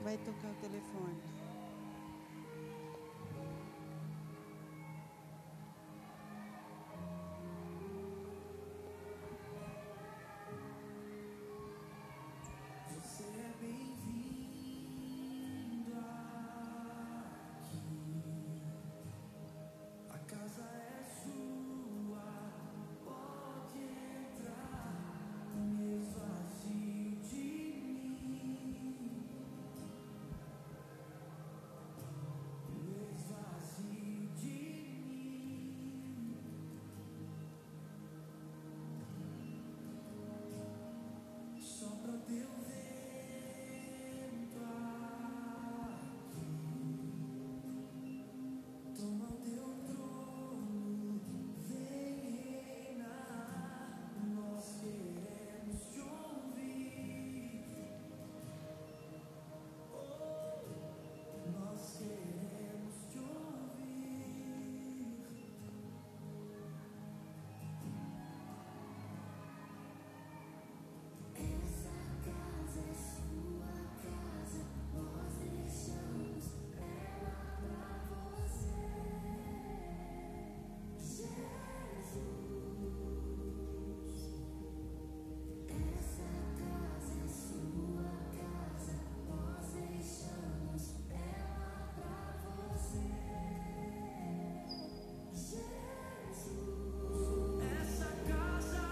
Vai tocar o telefone. Você é bem-vindo aqui. A casa é sua, pode entrar, me esvazie de mim. Me esvazie de mim. Sopra teu vento aqui, toma o teu trono, vem reinar. Nós queremos te ouvir, nós queremos te ouvir. Essa casa é sua casa, nós deixamos ela pra você, Jesus. Essa casa é sua casa, nós deixamos ela pra você, Jesus. Essa casa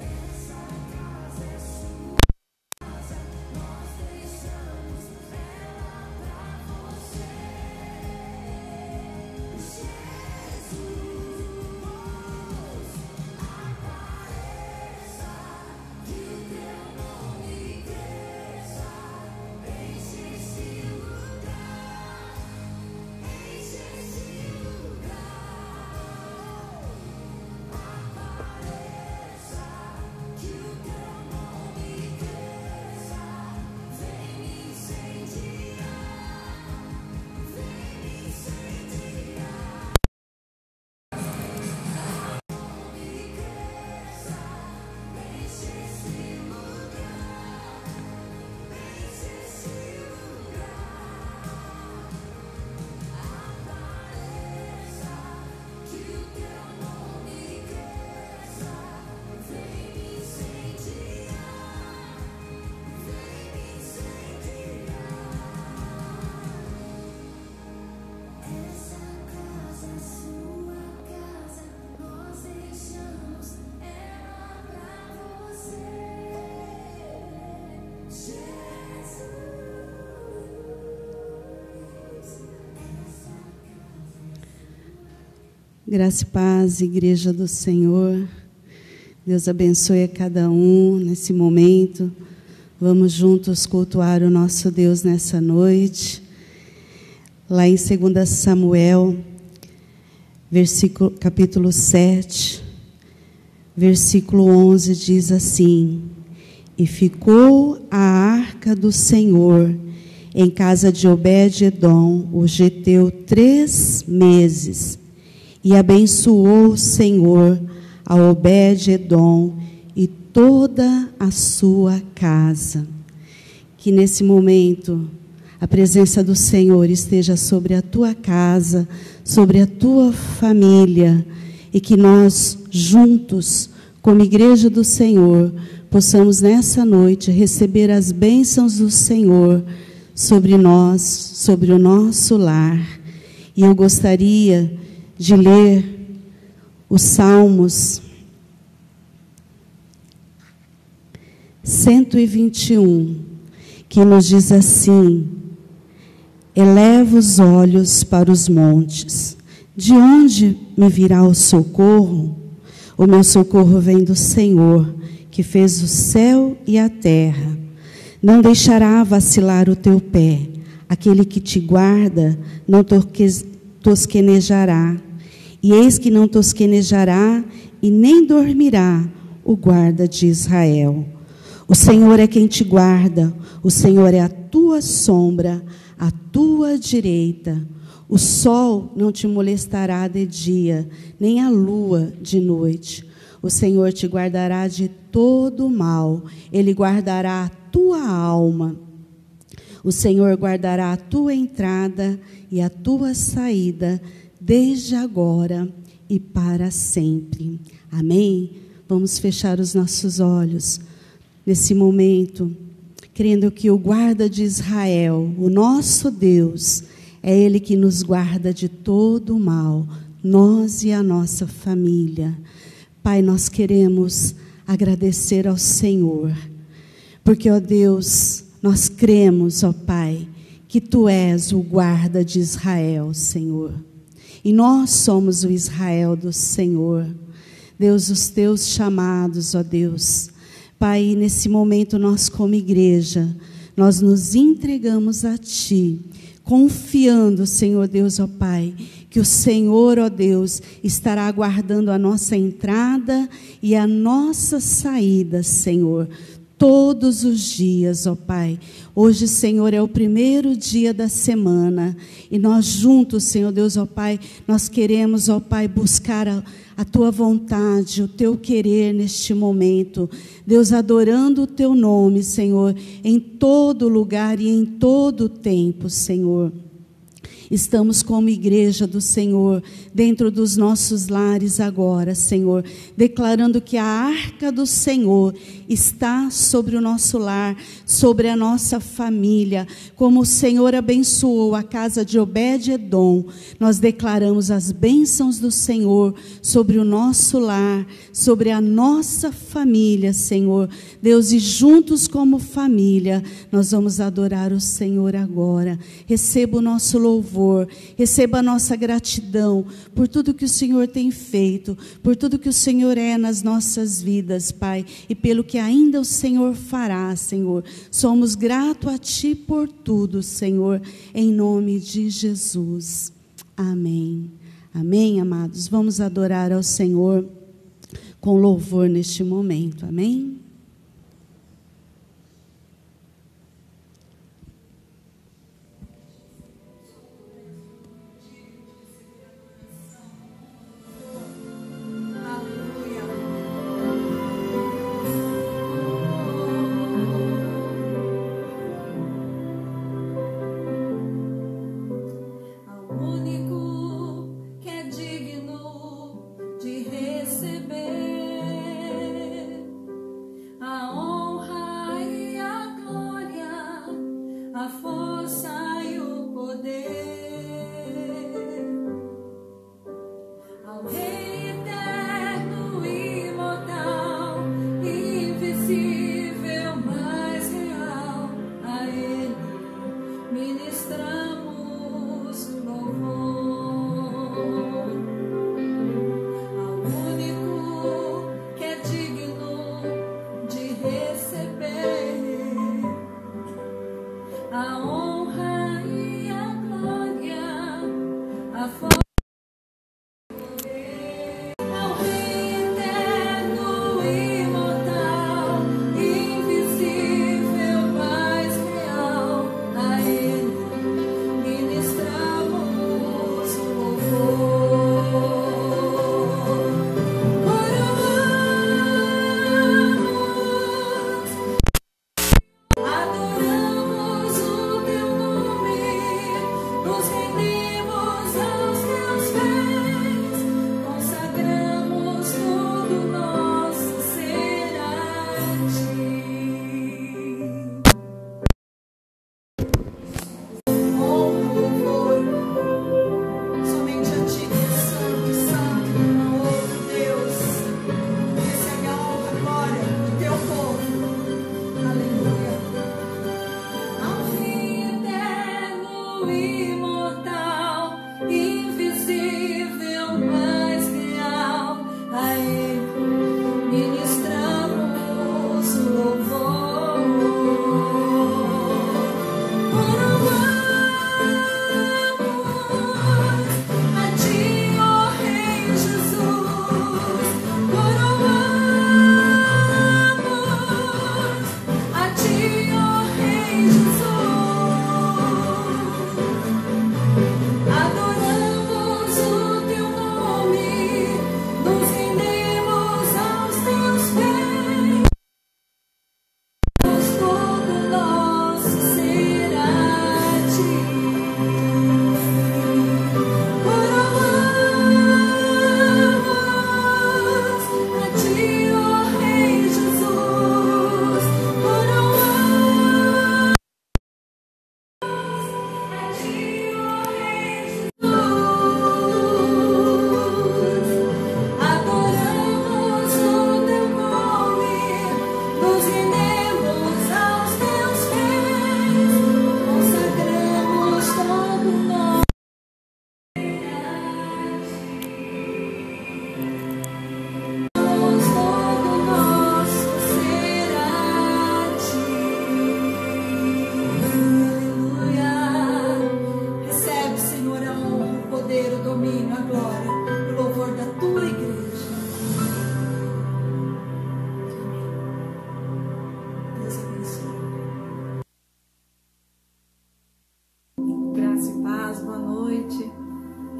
é sua casa, nós deixamos ela pra você, Jesus. Apareça, que o teu nome cresça, enche esse lugar, enche esse lugar. Apareça, que o teu nome cresça, vem me incendiar, vem me incendiar. Nome cresça, enche esse lugar, enche esse lugar. Apareça, que o teu nome cresça, vem me incendiar, vem me incendiar. Essa casa é sua casa, nós deixamos ela pra você, Jesus. Graça e paz, Igreja do Senhor. Deus abençoe a cada um nesse momento. Vamos juntos cultuar o nosso Deus nessa noite. Lá em 2 Samuel, capítulo 7, versículo 11, diz assim: E ficou a arca do Senhor em casa de Obed-edom, o geteu, 3 meses. E abençoou o Senhor a Obed-edom e toda a sua casa. Que nesse momento a presença do Senhor esteja sobre a tua casa, sobre a tua família, e que nós juntos, como Igreja do Senhor, possamos nessa noite receber as bênçãos do Senhor sobre nós, sobre o nosso lar. E eu gostaria de ler os Salmos 121, que nos diz assim: Eleva os olhos para os montes, de onde me virá o socorro? O meu socorro vem do Senhor, que fez o céu e a terra. Não deixará vacilar o teu pé, aquele que te guarda não tosquenejará. E eis que não tosquenejará e nem dormirá o guarda de Israel. O Senhor é quem te guarda, o Senhor é a tua sombra, à tua direita. O sol não te molestará de dia, nem a lua de noite. O Senhor te guardará de todo o mal, Ele guardará a tua alma. O Senhor guardará a tua entrada e a tua saída, desde agora e para sempre. Amém? Vamos fechar os nossos olhos nesse momento, crendo que o guarda de Israel, o nosso Deus, é Ele que nos guarda de todo o mal, nós e a nossa família. Pai, nós queremos agradecer ao Senhor, porque, ó Deus, nós cremos, ó Pai, que Tu és o guarda de Israel, Senhor. E nós somos o Israel do Senhor. Deus, os Teus chamados, ó Deus. Pai, nesse momento nós como igreja, nós nos entregamos a Ti, confiando, Senhor Deus, ó Pai, que o Senhor, ó Deus, estará aguardando a nossa entrada e a nossa saída, Senhor, todos os dias, ó Pai. Hoje, Senhor, é o primeiro dia da semana e nós juntos, Senhor Deus, ó Pai, nós queremos, ó Pai, buscar a Tua vontade, o Teu querer neste momento. Deus, adorando o Teu nome, Senhor, em todo lugar e em todo tempo, Senhor. Estamos como igreja do Senhor, dentro dos nossos lares agora, Senhor, declarando que a arca do Senhor está sobre o nosso lar, sobre a nossa família. Como o Senhor abençoou a casa de Obed-edom, nós declaramos as bênçãos do Senhor sobre o nosso lar, sobre a nossa família, Senhor. Deus, e juntos como família, nós vamos adorar o Senhor agora. Receba o nosso louvor, receba a nossa gratidão por tudo que o Senhor tem feito, por tudo que o Senhor é nas nossas vidas, Pai, e pelo que ainda o Senhor fará, Senhor. Somos gratos a Ti por tudo, Senhor, em nome de Jesus. Amém. Amém, amados. Vamos adorar ao Senhor com louvor neste momento. Amém? Adoramos o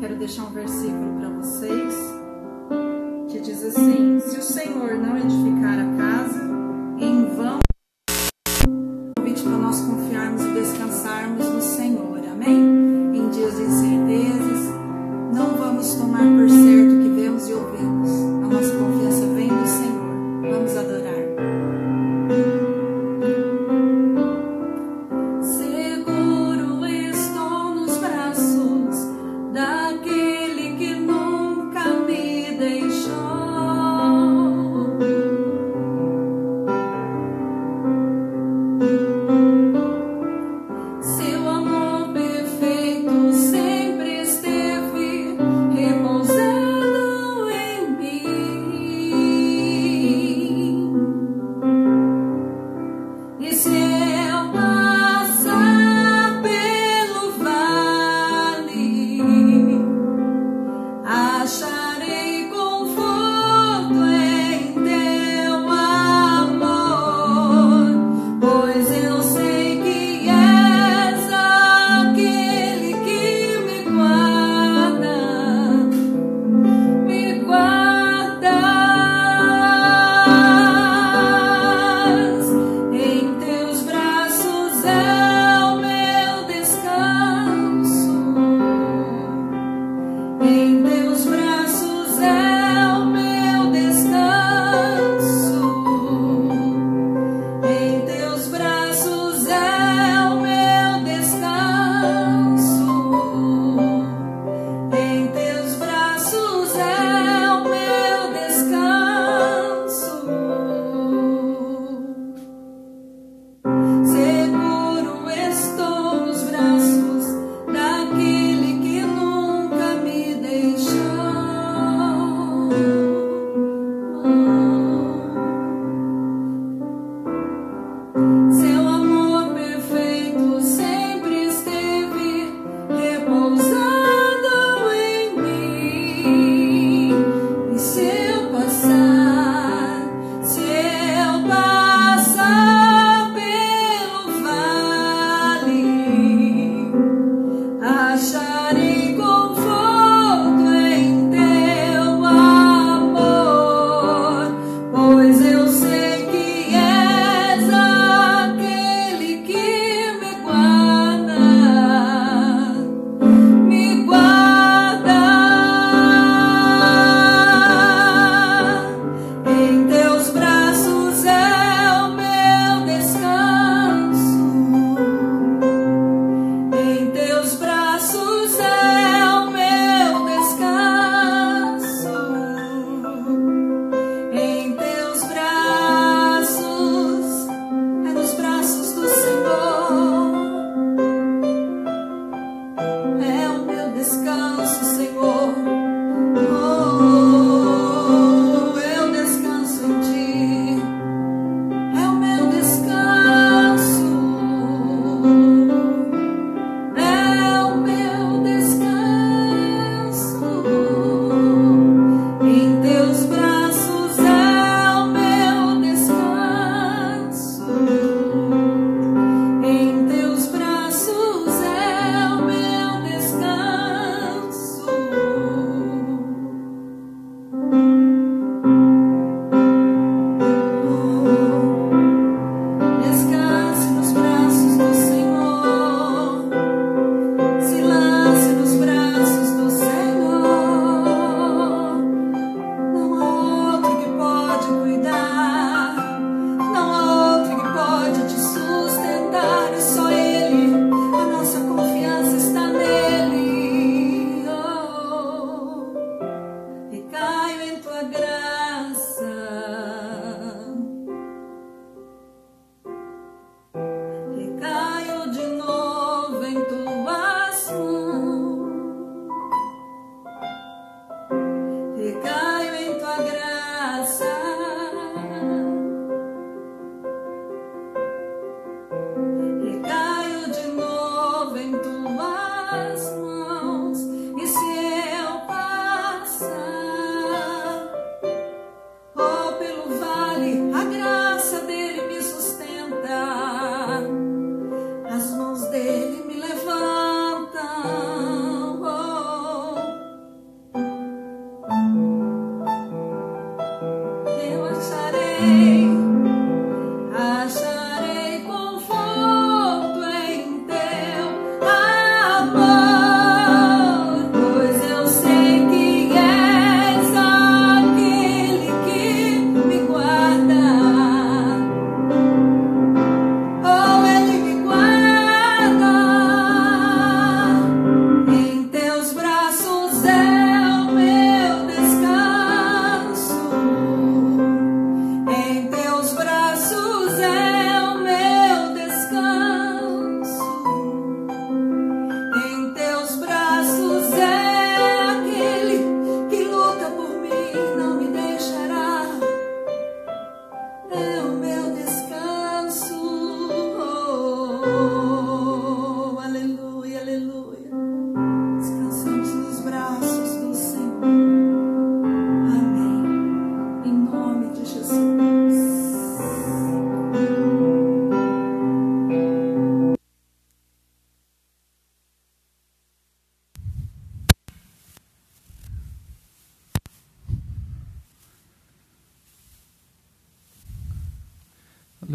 quero deixar um versículo para vocês que diz assim: se o Senhor não edificar a casa, em vão. Convite para nós confiarmos e descansarmos no Senhor, amém? Em dias de incertezas, não vamos tomar por certo o que vemos e ouvimos. A nossa confiança vem do Senhor. Vamos adorar. Seguro estou nos braços daquele que nunca me deixou.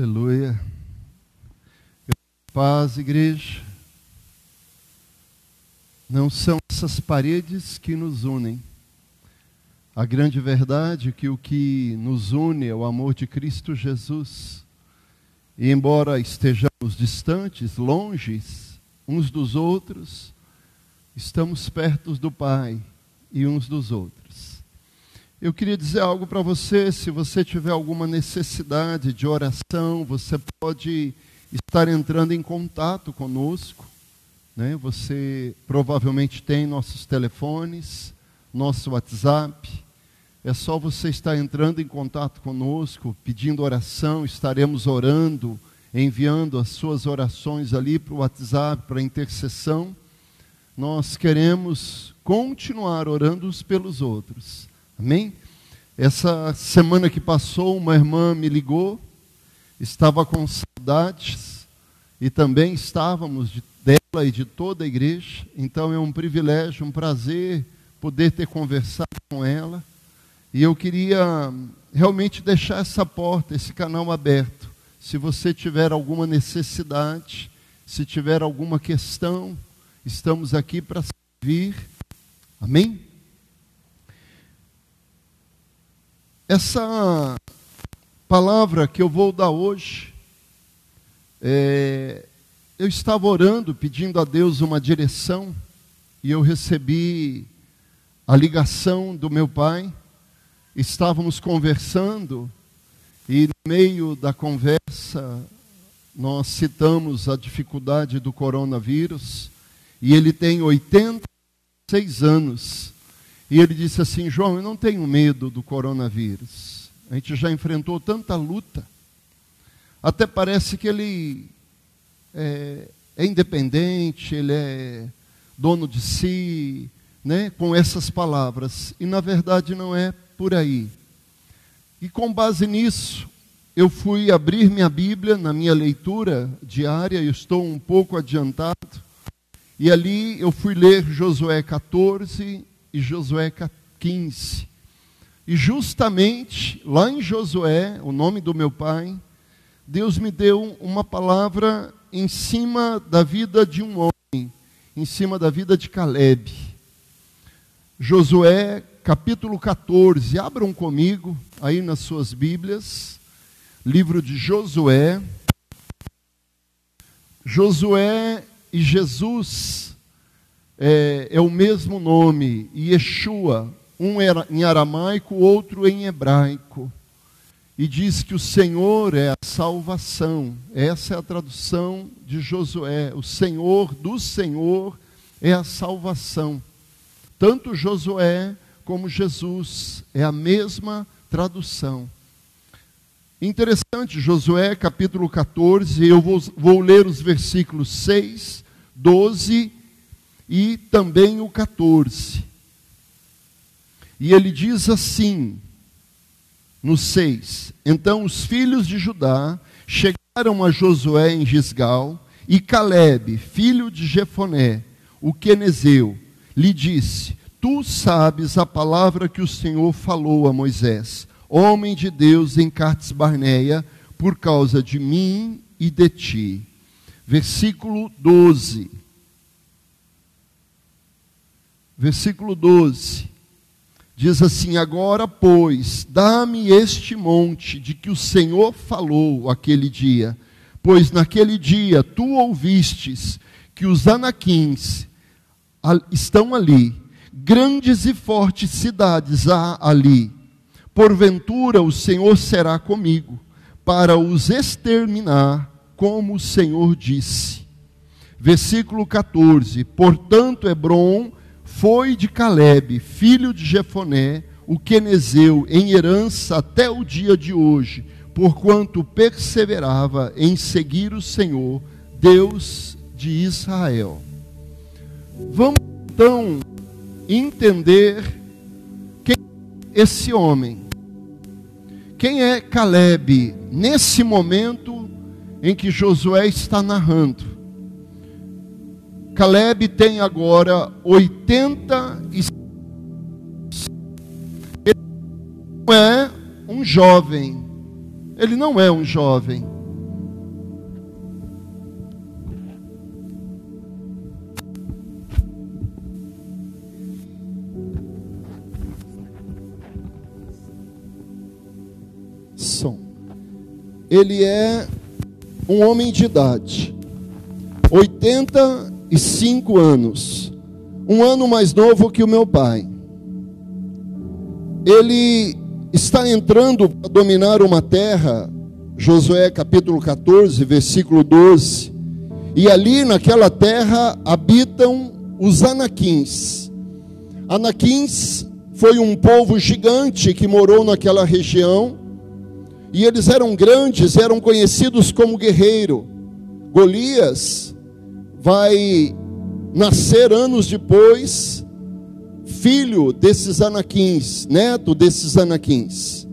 Aleluia. Paz, igreja. Não são essas paredes que nos unem. A grande verdade é que o que nos une é o amor de Cristo Jesus. E embora estejamos distantes, longes uns dos outros, estamos perto do Pai e uns dos outros. Eu queria dizer algo para você. Se você tiver alguma necessidade de oração, você pode estar entrando em contato conosco, né? Você provavelmente tem nossos telefones, nosso WhatsApp. É só você estar entrando em contato conosco, pedindo oração. Estaremos orando, enviando as suas orações ali para o WhatsApp, para a intercessão. Nós queremos continuar orando uns pelos outros. Amém? Essa semana que passou, uma irmã me ligou, estava com saudades, e também estávamos dela e de toda a igreja. Então é um privilégio, um prazer poder ter conversado com ela. E eu queria realmente deixar essa porta, esse canal aberto. Se você tiver alguma necessidade, se tiver alguma questão, estamos aqui para servir. Amém? Essa palavra que eu vou dar hoje, eu estava orando, pedindo a Deus uma direção, e eu recebi a ligação do meu pai. Estávamos conversando, e no meio da conversa, nós citamos a dificuldade do coronavírus, e ele tem 86 anos, e ele disse assim: João, eu não tenho medo do coronavírus, a gente já enfrentou tanta luta, até parece que ele é independente, ele é dono de si, né? Com essas palavras, e na verdade não é por aí. E com base nisso, eu fui abrir minha Bíblia na minha leitura diária. Eu estou um pouco adiantado, e ali eu fui ler Josué 14 e Josué 15. E justamente lá em Josué, o nome do meu pai, Deus me deu uma palavra em cima da vida de um homem, em cima da vida de Caleb. Josué capítulo 14, abram comigo aí nas suas Bíblias, livro de Josué. Josué e Jesus é o mesmo nome, Yeshua, um era em aramaico, outro em hebraico. E diz que o Senhor é a salvação. Essa é a tradução de Josué. O Senhor do Senhor é a salvação. Tanto Josué como Jesus, é a mesma tradução. Interessante, Josué capítulo 14, eu vou ler os versículos 6, 12 e também o 14. E ele diz assim, no 6: Então os filhos de Judá chegaram a Josué em Gisgal, e Caleb, filho de Jefoné, o quenezeu, lhe disse: Tu sabes a palavra que o Senhor falou a Moisés, homem de Deus em Cades Barneia, por causa de mim e de ti. Versículo 12. Versículo 12. Diz assim: Agora, pois, dá-me este monte de que o Senhor falou aquele dia, pois naquele dia tu ouvistes que os anaquins estão ali, grandes e fortes cidades há ali. Porventura o Senhor será comigo, para os exterminar, como o Senhor disse. Versículo 14. Portanto, Hebrom foi de Caleb, filho de Jefoné, o quenezeu, em herança até o dia de hoje, porquanto perseverava em seguir o Senhor, Deus de Israel. Vamos então entender quem é esse homem. Quem é Caleb nesse momento em que Josué está narrando? Caleb tem agora 86. Ele não é um jovem. Ele não é um jovem. ele é um homem de idade, 85 anos, um ano mais novo que o meu pai. Ele está entrando para dominar uma terra, Josué capítulo 14, versículo 12, e ali naquela terra habitam os Anaquins. Anaquins foi um povo gigante que morou naquela região, e eles eram grandes, eram conhecidos como guerreiro. Golias vai nascer anos depois, filho desses Anaquins, neto desses Anaquins.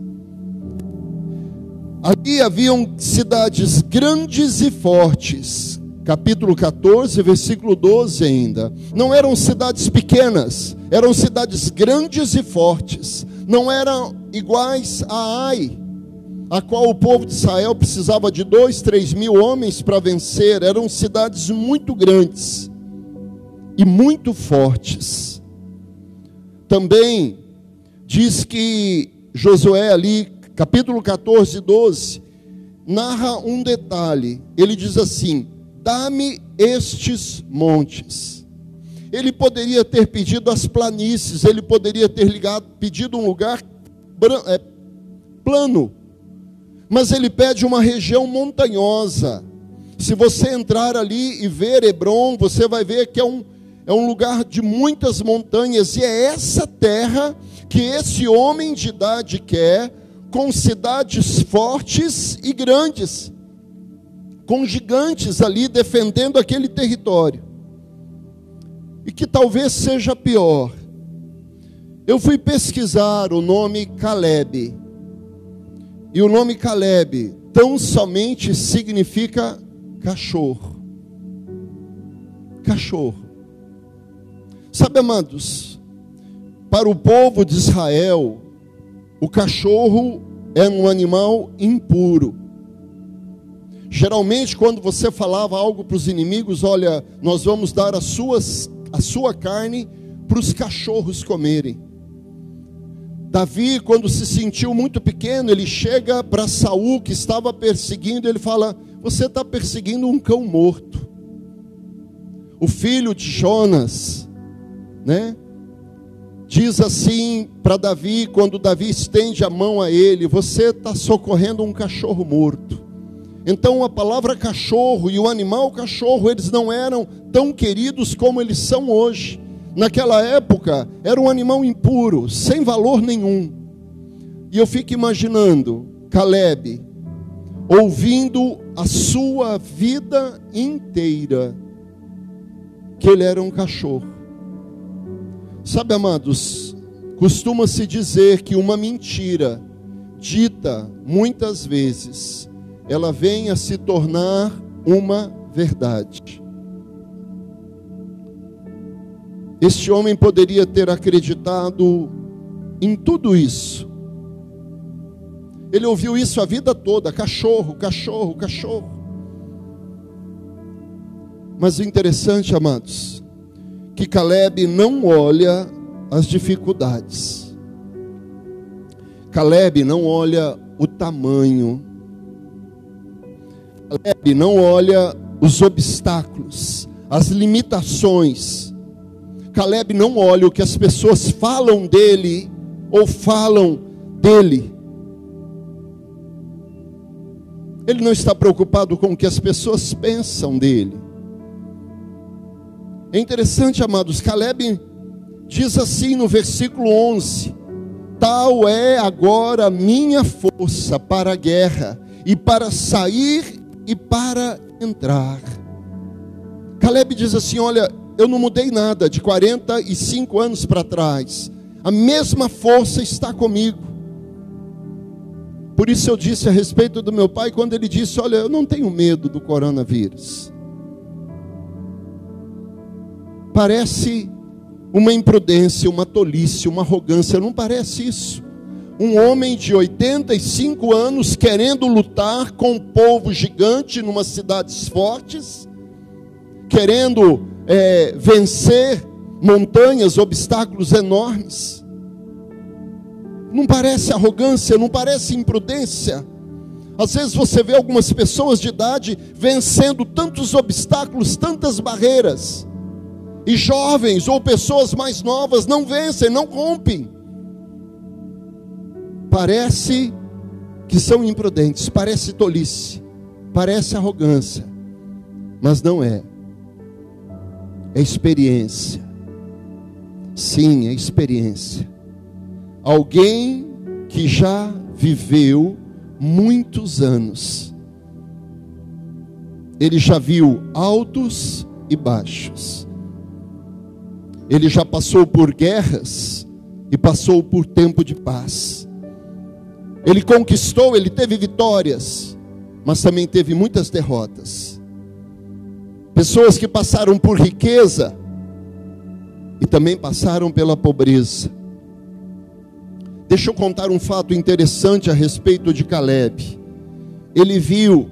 Ali haviam cidades grandes e fortes, capítulo 14, versículo 12 ainda. Não eram cidades pequenas, eram cidades grandes e fortes. Não eram iguais a Ai, a qual o povo de Israel precisava de 2, 3 mil homens para vencer. Eram cidades muito grandes e muito fortes. Também diz que Josué ali, capítulo 14, 12, narra um detalhe. Ele diz assim: dá-me estes montes. Ele poderia ter pedido as planícies, ele poderia ter pedido um lugar plano, mas ele pede uma região montanhosa. Se você entrar ali e ver Hebrom, você vai ver que é um lugar de muitas montanhas, e é essa terra que esse homem de idade quer, com cidades fortes e grandes, com gigantes ali defendendo aquele território. E que talvez seja pior, eu fui pesquisar o nome Caleb, e o nome Caleb tão somente significa cachorro. Cachorro. Sabe, amados, para o povo de Israel, o cachorro é um animal impuro. Geralmente, quando você falava algo para os inimigos, olha, nós vamos dar a sua carne para os cachorros comerem. Davi, quando se sentiu muito pequeno, ele chega para Saul, que estava perseguindo, ele fala: você está perseguindo um cão morto. O filho de Jonas, diz assim para Davi, quando Davi estende a mão a ele: você está socorrendo um cachorro morto. Então a palavra cachorro e o animal cachorro, eles não eram tão queridos como eles são hoje. Naquela época era um animal impuro, sem valor nenhum. E eu fico imaginando Caleb ouvindo a sua vida inteira que ele era um cachorro. Sabe, amados, costuma-se dizer que uma mentira dita muitas vezes, ela vem a se tornar uma verdade. Este homem poderia ter acreditado em tudo isso. Ele ouviu isso a vida toda: cachorro, cachorro, cachorro. Mas o interessante, amados, que Caleb não olha as dificuldades. Caleb não olha o tamanho. Caleb não olha os obstáculos, as limitações. Caleb não olha o que as pessoas falam dele ou falam dele. Ele não está preocupado com o que as pessoas pensam dele. É interessante, amados, Caleb diz assim no versículo 11: tal é agora a minha força para a guerra, e para sair e para entrar. Caleb diz assim: olha, eu não mudei nada de 45 anos para trás, a mesma força está comigo. Por isso eu disse a respeito do meu pai, quando ele disse: olha, eu não tenho medo do coronavírus. Parece uma imprudência, uma tolice, uma arrogância, não parece isso? Um homem de 85 anos querendo lutar com um povo gigante numa cidades fortes, querendo vencer montanhas, obstáculos enormes. Não parece arrogância, não parece imprudência? Às vezes você vê algumas pessoas de idade vencendo tantos obstáculos, tantas barreiras. E jovens ou pessoas mais novas não vencem, não rompem. Parece que são imprudentes, parece tolice, parece arrogância, mas não é. É experiência. Sim, é experiência. Alguém que já viveu muitos anos. Ele já viu altos e baixos. Ele já passou por guerras e passou por tempo de paz. Ele conquistou, ele teve vitórias, mas também teve muitas derrotas. Pessoas que passaram por riqueza e também passaram pela pobreza. Deixa eu contar um fato interessante a respeito de Caleb. Ele viu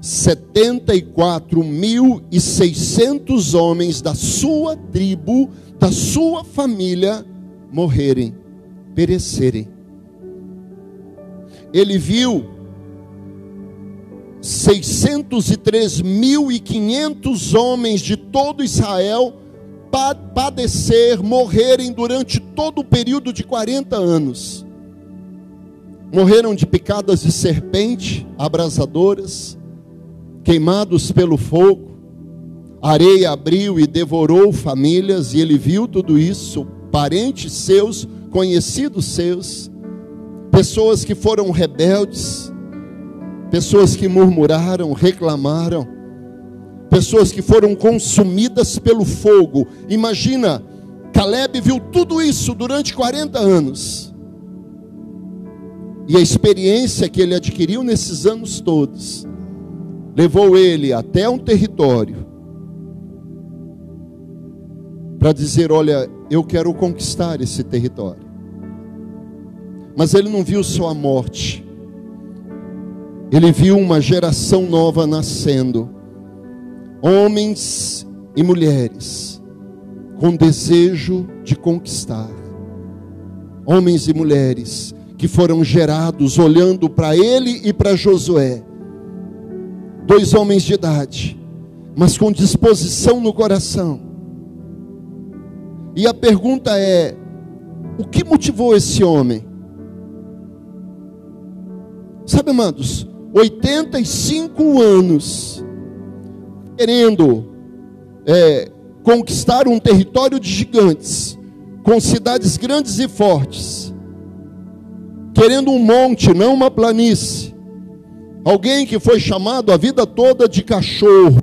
74.600 homens da sua tribo, da sua família, morrerem, perecerem. Ele viu 603.500 homens de todo Israel padecer, morrerem durante todo o período de 40 anos. Morreram de picadas de serpente abrasadoras, queimados pelo fogo. A areia abriu e devorou famílias, e ele viu tudo isso, parentes seus, conhecidos seus, pessoas que foram rebeldes, pessoas que murmuraram, reclamaram, pessoas que foram consumidas pelo fogo. Imagina, Caleb viu tudo isso durante 40 anos. E a experiência que ele adquiriu nesses anos todos levou ele até um território para dizer: olha, eu quero conquistar esse território. Mas ele não viu só a morte. Ele viu uma geração nova nascendo. Homens e mulheres com desejo de conquistar. Homens e mulheres que foram gerados olhando para ele e para Josué. 2 homens de idade, mas com disposição no coração. E a pergunta é: o que motivou esse homem? Sabe, amados, 85 anos querendo conquistar um território de gigantes, com cidades grandes e fortes, querendo um monte, não uma planície. Alguém que foi chamado a vida toda de cachorro.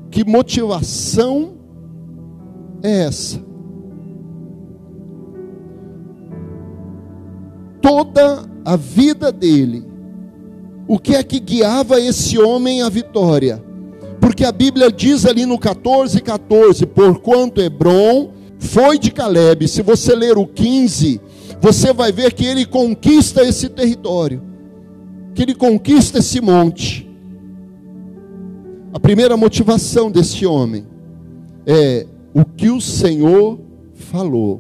Que motivação é essa? Toda a vida dele, o que é que guiava esse homem à vitória? Porque a Bíblia diz ali no 14:14, porquanto Hebron foi de Caleb. Se você ler o 15, você vai ver que ele conquista esse território, que ele conquista esse monte. A primeira motivação desse homem é o que o Senhor falou.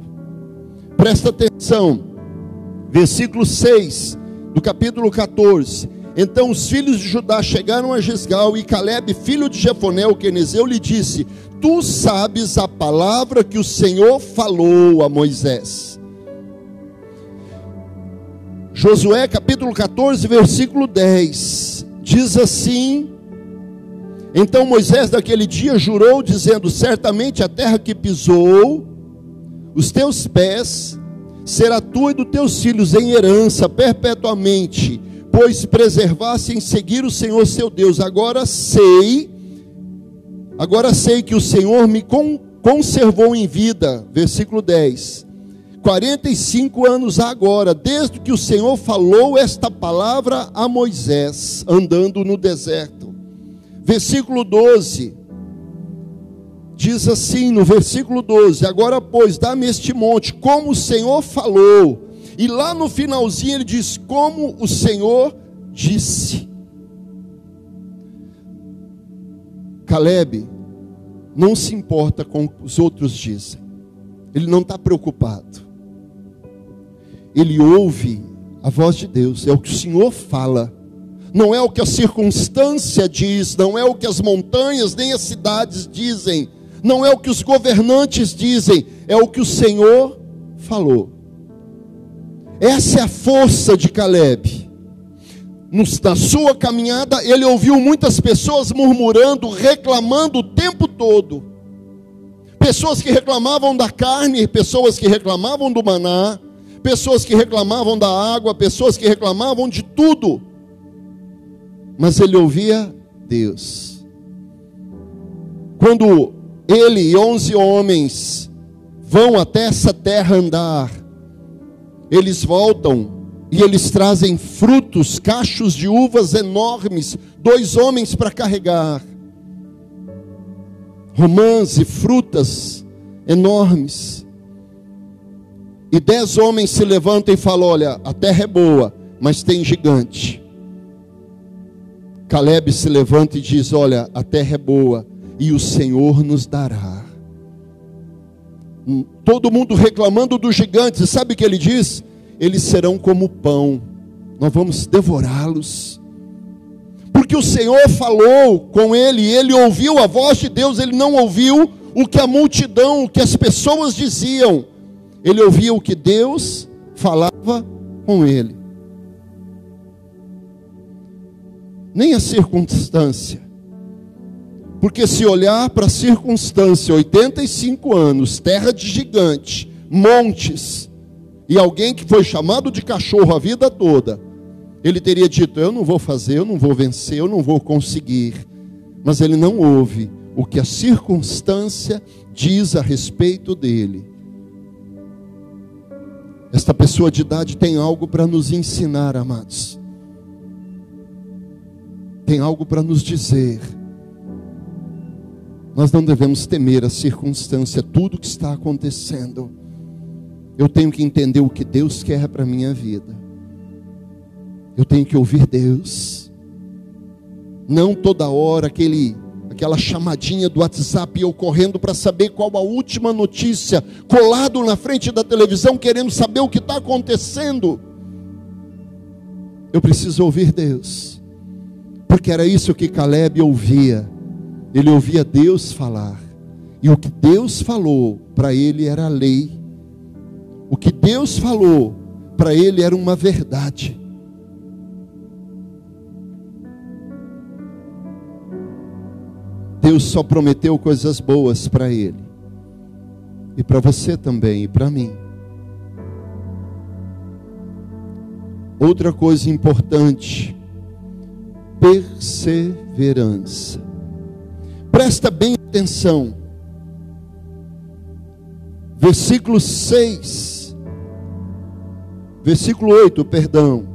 Presta atenção, versículo 6 do capítulo 14. Então os filhos de Judá chegaram a Gisgal, e Caleb, filho de Jefoné, o quenezeu, lhe disse: tu sabes a palavra que o Senhor falou a Moisés. Josué capítulo 14, versículo 10, diz assim: então Moisés naquele dia jurou, dizendo: certamente a terra que pisou os teus pés será tua e dos teus filhos em herança perpetuamente, pois preservasse em seguir o Senhor seu Deus. Agora sei que o Senhor me conservou em vida. Versículo 10. 45 anos agora, desde que o Senhor falou esta palavra a Moisés, andando no deserto. Versículo 12. Diz assim no versículo 12: agora pois, dá-me este monte, como o Senhor falou. E lá no finalzinho ele diz: como o Senhor disse. Caleb não se importa com o que os outros dizem. Ele não está preocupado. Ele ouve a voz de Deus. É o que o Senhor fala. não é o que a circunstância diz, não é o que as montanhas nem as cidades dizem, não é o que os governantes dizem, é o que o Senhor falou. Essa é a força de Caleb. Na sua caminhada, ele ouviu muitas pessoas murmurando, reclamando o tempo todo. Pessoas que reclamavam da carne, pessoas que reclamavam do maná, pessoas que reclamavam da água, pessoas que reclamavam de tudo. Mas ele ouvia Deus. Quando ele e 11 homens vão até essa terra andar, eles voltam e eles trazem frutos, cachos de uvas enormes, 2 homens para carregar, romãs e frutas enormes. E 10 homens se levantam e falam: olha, a terra é boa, mas tem gigante. Caleb se levanta e diz: olha, a terra é boa e o Senhor nos dará. Todo mundo reclamando dos gigantes, e sabe o que ele diz? Eles serão como pão, nós vamos devorá-los. Porque o Senhor falou com ele, ele ouviu a voz de Deus, ele não ouviu o que a multidão, o que as pessoas diziam, ele ouvia o que Deus falava com ele. Nem a circunstância, porque se olhar para a circunstância, 85 anos, terra de gigante, montes, e alguém que foi chamado de cachorro a vida toda, ele teria dito: eu não vou fazer, eu não vou vencer, eu não vou conseguir. Mas ele não ouve o que a circunstância diz a respeito dele. Esta pessoa de idade tem algo para nos ensinar, amados. Tem algo para nos dizer. Nós não devemos temer a circunstância, tudo que está acontecendo. Eu tenho que entender o que Deus quer para a minha vida. Eu tenho que ouvir Deus. Não toda hora aquela chamadinha do WhatsApp, eu correndo para saber qual a última notícia, colado na frente da televisão, querendo saber o que está acontecendo. Eu preciso ouvir Deus, porque era isso que Caleb ouvia. Ele ouvia Deus falar, e o que Deus falou para ele era a lei. O que Deus falou para ele era uma verdade. Deus só prometeu coisas boas para ele, e para você também, e para mim. Outra coisa importante: perseverança. Presta bem atenção. Versículo 8, perdão.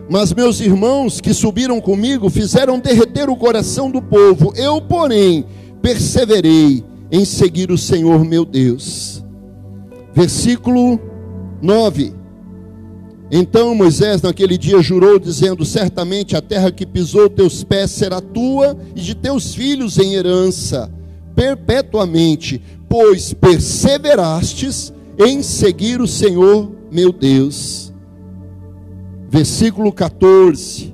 Mas meus irmãos que subiram comigo fizeram derreter o coração do povo. Eu, porém, perseverei em seguir o Senhor meu Deus. Versículo 9. Então Moisés naquele dia jurou, dizendo: certamente a terra que pisou teus pés será tua e de teus filhos em herança, perpetuamente, pois perseverastes em seguir o Senhor meu Deus. Versículo 14.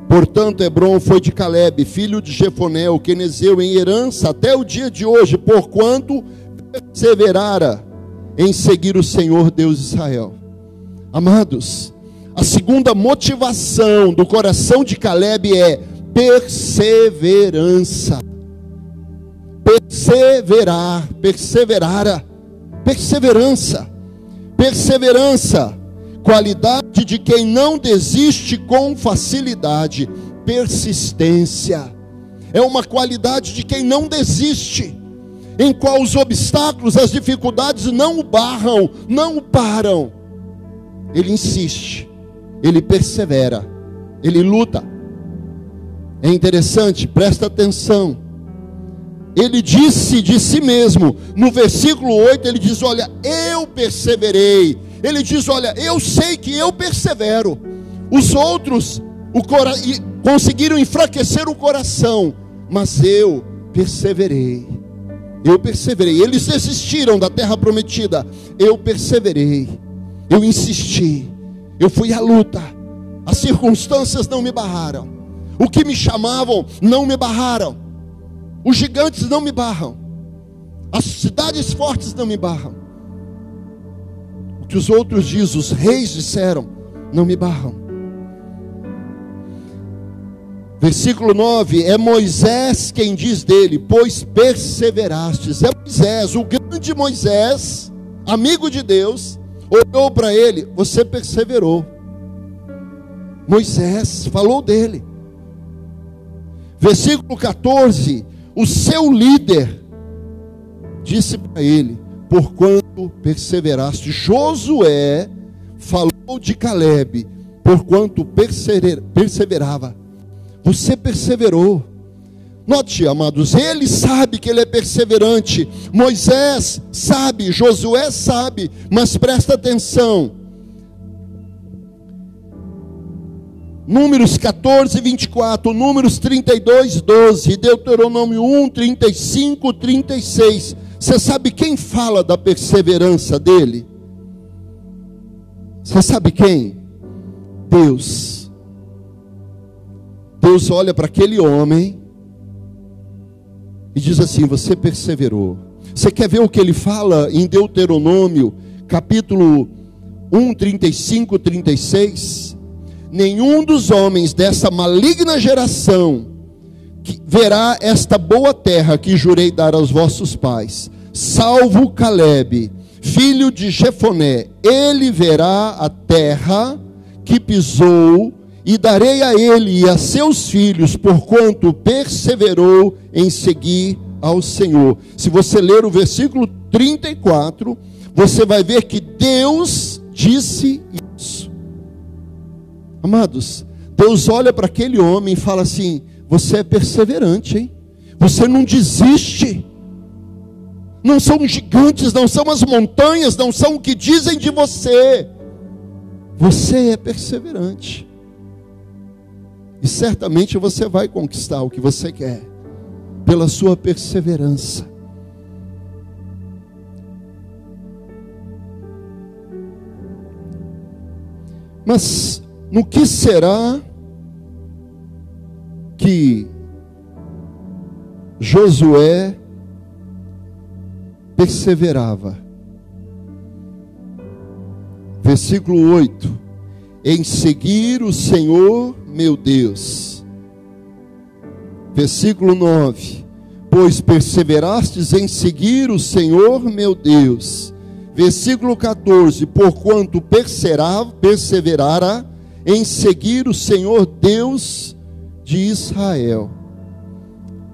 Portanto, Hebrom foi de Caleb, filho de Jefoné, o quenezeu, em herança até o dia de hoje, porquanto perseverara em seguir o Senhor Deus de Israel. Amados, a segunda motivação do coração de Caleb é perseverança. Perseverança, qualidade de quem não desiste com facilidade. Persistência é uma qualidade de quem não desiste, em qual os obstáculos, as dificuldades não o barram, não o param. Ele insiste, ele persevera, ele luta. É interessante, presta atenção. Ele disse de si mesmo, no versículo 8, ele diz: olha, eu perseverei. Ele diz: olha, eu sei que eu persevero. Os outros conseguiram enfraquecer o coração, mas eu perseverei. Eu perseverei. Eles desistiram da terra prometida. Eu perseverei. Eu insisti. Eu fui à luta As circunstâncias não me barraram. O que me chamavam não me barraram. Os gigantes não me barram. As cidades fortes não me barram. O que os outros dizem, os reis disseram, não me barram. Versículo 9, é Moisés quem diz dele, pois perseverastes. É Moisés, o grande Moisés, amigo de Deus, olhou para ele, você perseverou. Moisés falou dele. Versículo 14, o seu líder disse para ele, porquanto perseveraste. Josué falou de Calebe, porquanto perseverava. Você perseverou. Note, amados, ele sabe que ele é perseverante. Moisés sabe, Josué sabe, mas presta atenção. Números 14, 24, Números 32, 12, Deuteronômio 1, 35, 36. Você sabe quem fala da perseverança dele? Você sabe quem? Deus. Deus olha para aquele homem e diz assim, você perseverou. Você quer ver o que ele fala em Deuteronômio, capítulo 1, 35, 36? Nenhum dos homens dessa maligna geração que verá esta boa terra que jurei dar aos vossos pais, salvo Calebe, filho de Jefoné. Ele verá a terra que pisou, e darei a ele e a seus filhos, porquanto perseverou em seguir ao Senhor. Se você ler o versículo 34, você vai ver que Deus disse isso. Amados, Deus olha para aquele homem e fala assim, você é perseverante, hein? Você não desiste. Não são os gigantes, não são as montanhas, não são o que dizem de você. Você é perseverante. E certamente você vai conquistar o que você quer, pela sua perseverança. Mas no que será que Josué perseverava? Versículo 8: em seguir o Senhor meu Deus. Versículo 9: pois perseverastes em seguir o Senhor meu Deus. Versículo 14: porquanto perseverara em seguir o Senhor Deus de Israel.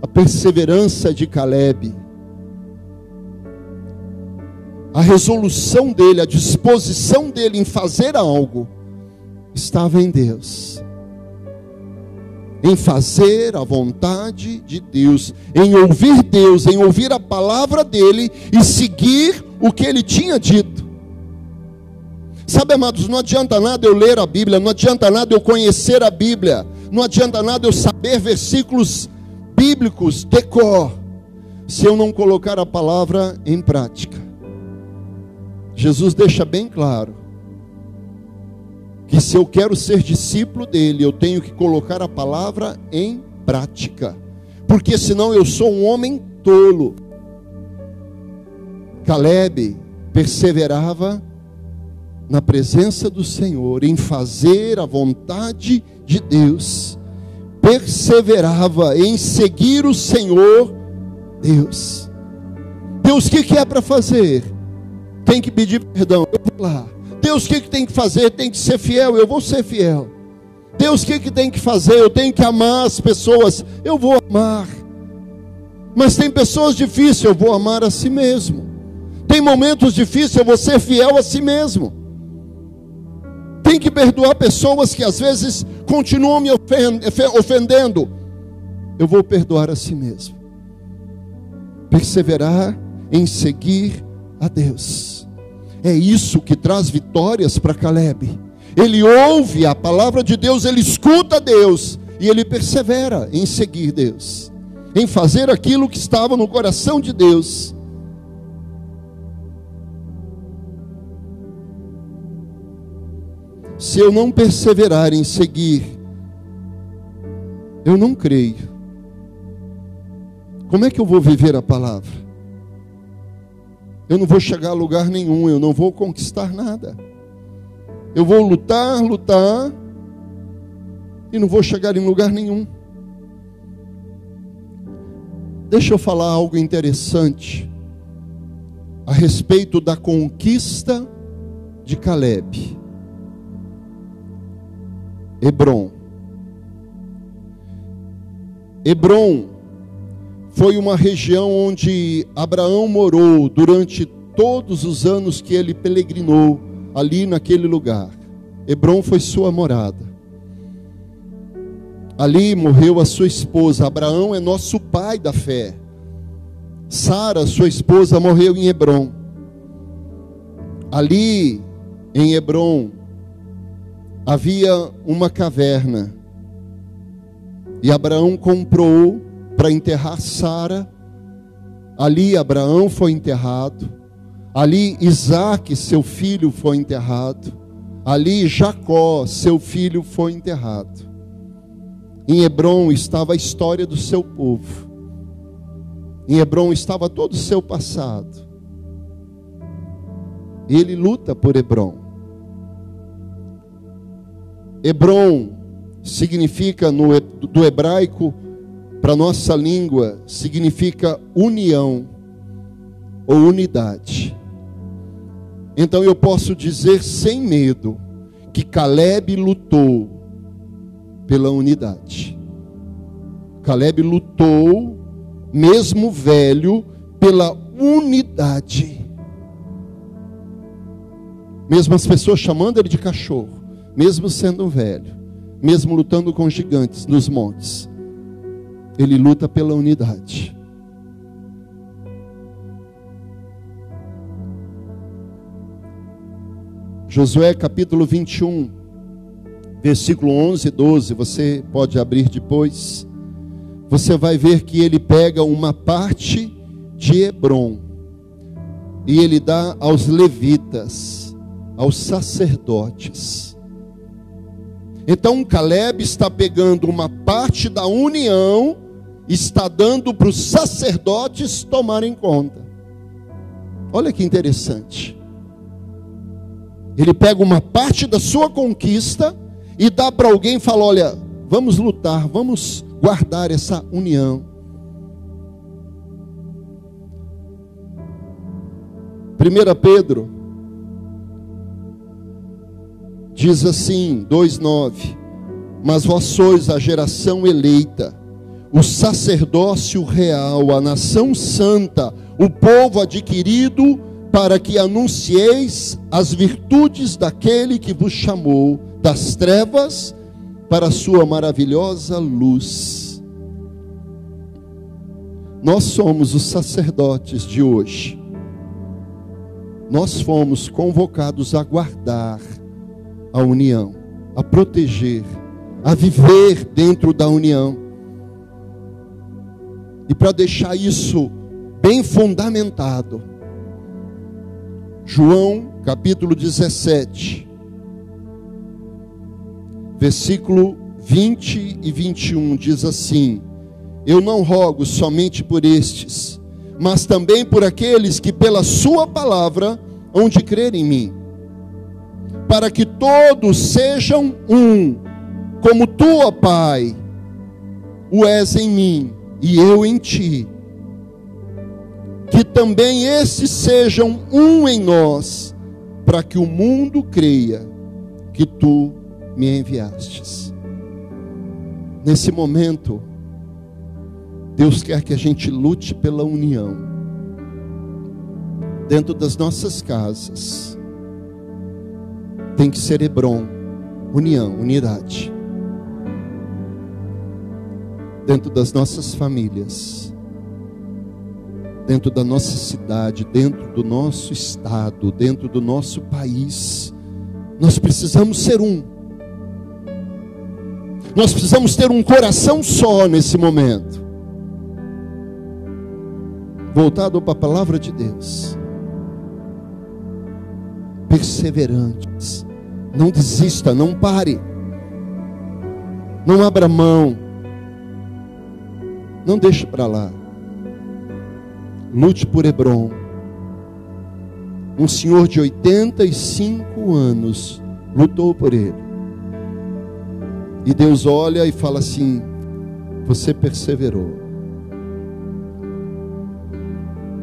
A perseverança de Calebe, a resolução dele, a disposição dele em fazer algo, estava em Deus, em fazer a vontade de Deus, em ouvir a palavra dele e seguir o que ele tinha dito. Sabe, amados, não adianta nada eu ler a Bíblia, não adianta nada eu conhecer a Bíblia, não adianta nada eu saber versículos bíblicos de cor, se eu não colocar a palavra em prática. Jesus deixa bem claro que se eu quero ser discípulo dele, eu tenho que colocar a palavra em prática, porque senão eu sou um homem tolo. Calebe perseverava na presença do Senhor, em fazer a vontade de Deus, perseverava em seguir o Senhor Deus. Deus, o que é para fazer? Tem que pedir perdão, eu vou lá. Deus, o que tem que fazer? Tem que ser fiel, eu vou ser fiel. Deus, o que tem que fazer? Eu tenho que amar as pessoas, eu vou amar. Mas tem pessoas difíceis, eu vou amar a si mesmo. Tem momentos difíceis, eu vou ser fiel a si mesmo. Tem que perdoar pessoas que às vezes continuam me ofendendo. Eu vou perdoar a si mesmo. Perseverar em seguir a Deus. É isso que traz vitórias para Calebe. Ele ouve a palavra de Deus, ele escuta Deus e ele persevera em seguir Deus, em fazer aquilo que estava no coração de Deus. Se eu não perseverar em seguir, eu não creio. Como é que eu vou viver a palavra? Eu não vou chegar a lugar nenhum, eu não vou conquistar nada. Eu vou lutar e não vou chegar em lugar nenhum. Deixa eu falar algo interessante a respeito da conquista de Caleb. Hebrom. Hebrom foi uma região onde Abraão morou durante todos os anos que ele peregrinou ali naquele lugar. Hebrom foi sua morada. Ali morreu a sua esposa. Abraão é nosso pai da fé. Sara, sua esposa, morreu em Hebrom. Ali em Hebrom havia uma caverna. E Abraão comprou para enterrar Sara. Ali Abraão foi enterrado. Ali Isaque, seu filho, foi enterrado. Ali Jacó, seu filho, foi enterrado. Em Hebrom estava a história do seu povo. Em Hebrom estava todo o seu passado. Ele luta por Hebrom. Hebrom significa, do hebraico, para a nossa língua, significa união ou unidade. Então eu posso dizer sem medo que Caleb lutou pela unidade. Caleb lutou, mesmo velho, pela unidade. Mesmo as pessoas chamando ele de cachorro, mesmo sendo velho, mesmo lutando com gigantes nos montes, ele luta pela unidade. Josué capítulo 21, versículo 11 e 12, você pode abrir depois. Você vai ver que ele pega uma parte de Hebrom e ele dá aos levitas, aos sacerdotes. Então Caleb está pegando uma parte da união, está dando para os sacerdotes tomarem conta. Olha que interessante. Ele pega uma parte da sua conquista e dá para alguém e fala: olha, vamos lutar, vamos guardar essa união. 1 Pedro diz assim, 2:9: mas vós sois a geração eleita, o sacerdócio real, a nação santa, o povo adquirido, para que anuncieis as virtudes daquele que vos chamou das trevas para a sua maravilhosa luz. Nós somos os sacerdotes de hoje. Nós fomos convocados a guardar a união, a proteger, a viver dentro da união. E para deixar isso bem fundamentado, João capítulo 17, versículo 20 e 21 diz assim: eu não rogo somente por estes, mas também por aqueles que pela sua palavra hão de crer em mim, para que todos sejam um, como tu, ó Pai, o és em mim e eu em ti, que também esses sejam um em nós, para que o mundo creia que tu me enviastes. Nesse momento, Deus quer que a gente lute pela união, dentro das nossas casas. Tem que ser Hebrom, união, unidade. Dentro das nossas famílias, dentro da nossa cidade, dentro do nosso estado, dentro do nosso país, nós precisamos ser um. Nós precisamos ter um coração só nesse momento, voltado para a palavra de Deus, perseverantes, Não desista, não pare. Não abra mão. Não deixe para lá. Lute por Hebron. Um senhor de 85 anos lutou por ele. E Deus olha e fala assim: você perseverou.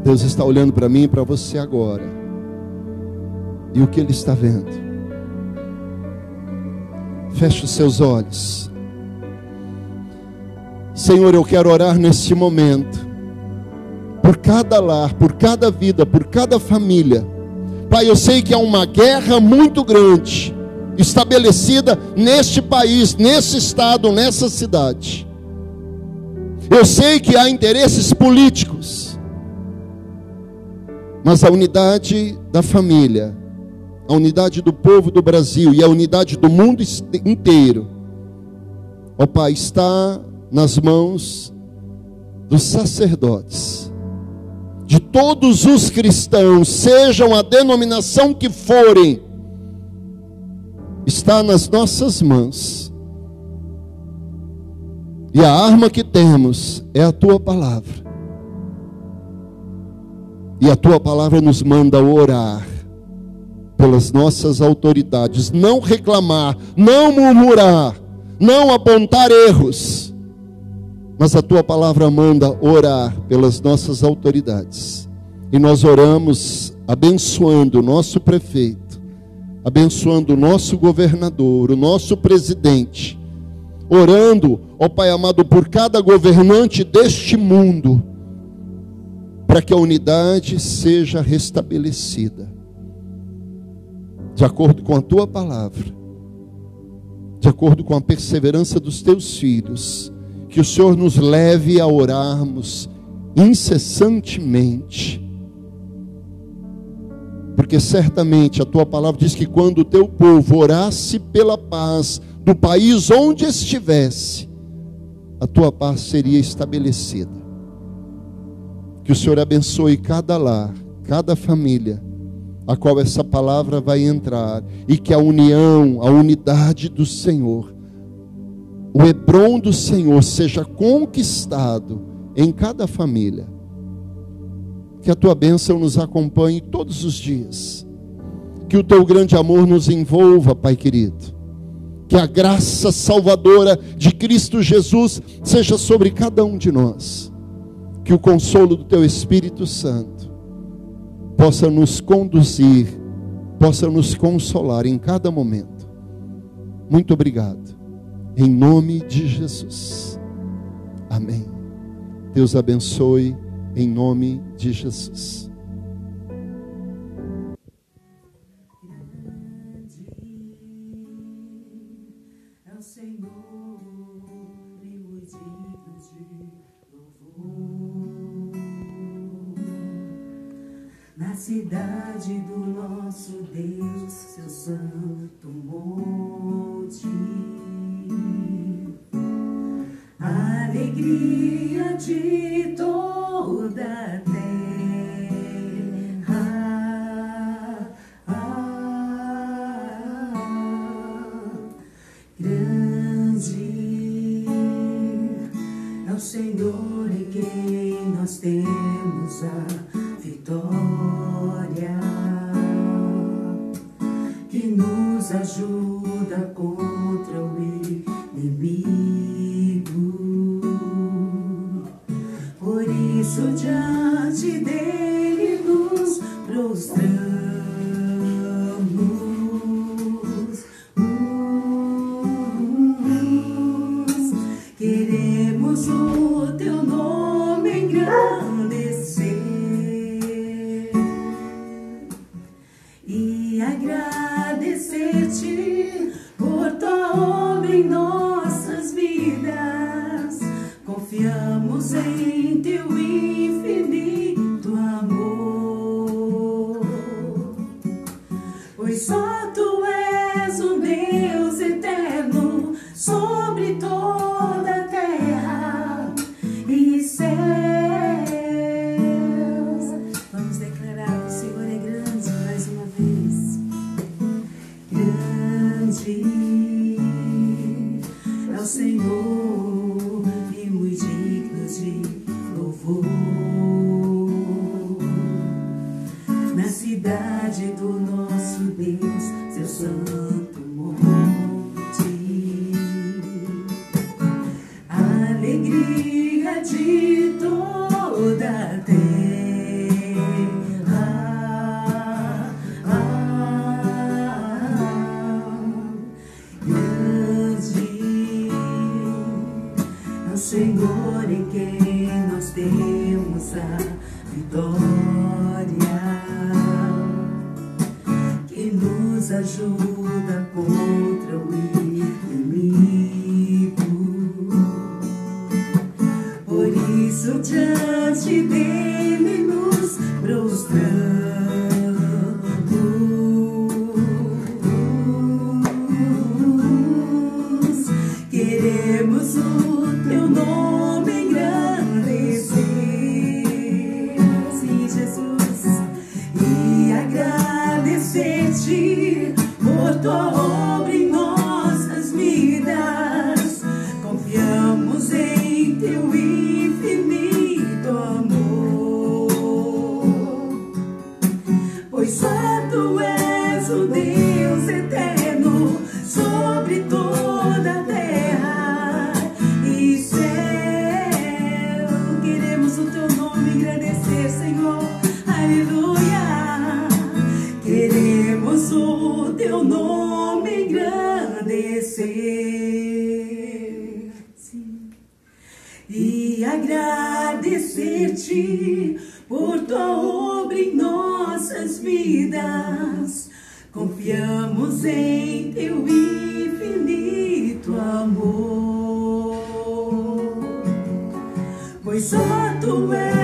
Deus está olhando para mim e para você agora. E o que Ele está vendo? Feche os seus olhos. Senhor, eu quero orar neste momento por cada lar, por cada vida, por cada família. Pai, eu sei que há uma guerra muito grande estabelecida neste país, nesse estado, nessa cidade. Eu sei que há interesses políticos, mas a unidade da família, a unidade do povo do Brasil e a unidade do mundo inteiro, ó Pai, está nas mãos dos sacerdotes, de todos os cristãos, sejam a denominação que forem, está nas nossas mãos. E a arma que temos é a Tua palavra. E a Tua palavra nos manda orar pelas nossas autoridades, não reclamar, não murmurar, não apontar erros, mas a Tua palavra manda orar pelas nossas autoridades. E nós oramos abençoando o nosso prefeito, abençoando o nosso governador, o nosso presidente, orando, ó Pai amado, por cada governante deste mundo, para que a unidade seja restabelecida, de acordo com a Tua palavra, de acordo com a perseverança dos Teus filhos. Que o Senhor nos leve a orarmos incessantemente, porque certamente a Tua palavra diz que quando o Teu povo orasse pela paz do país onde estivesse, a Tua paz seria estabelecida. Que o Senhor abençoe cada lar, cada família a qual essa palavra vai entrar, e que a união, a unidade do Senhor, o Hebron do Senhor seja conquistado em cada família. Que a Tua bênção nos acompanhe todos os dias. Que o Teu grande amor nos envolva, Pai querido. Que a graça salvadora de Cristo Jesus seja sobre cada um de nós. Que o consolo do Teu Espírito Santo possa nos conduzir, possa nos consolar em cada momento. Muito obrigado. Em nome de Jesus. Amém. Deus abençoe em nome de Jesus. É o Senhor e muito digno de louvor. Na cidade do nosso Deus, seu santo monte, a alegria de toda a terra. Grande é o Senhor em quem nós temos a vitória, que nos ajuda contra o inimigo. Por isso diante dele nos prostramos. Queremos o Teu nome engrandecer e agradecer-te por Tua obra em nossas vidas. Confiamos em Teu infinito amor. majestade do nosso Deus, seu santo monte. Alegria de toda a terra, grande é o Senhor em quem nós temos a vitória, que nos ajuda contra o inimigo. Por isso diante dele nos prostramos. Queremos o teu nome engrandecer, sim, Jesus, e agradecer-te por tua obra em nossas vidas. Confiamos em teu infinito amor, pois só tu és o Deus eterno sobre toda a terra e céu. Queremos o teu nome engrandecer, Senhor, aleluia. Queremos o teu nome engrandecer, sim, e agradecer-te por tua obra em nossas vidas. Confiamos em teu infinito amor, pois só tu és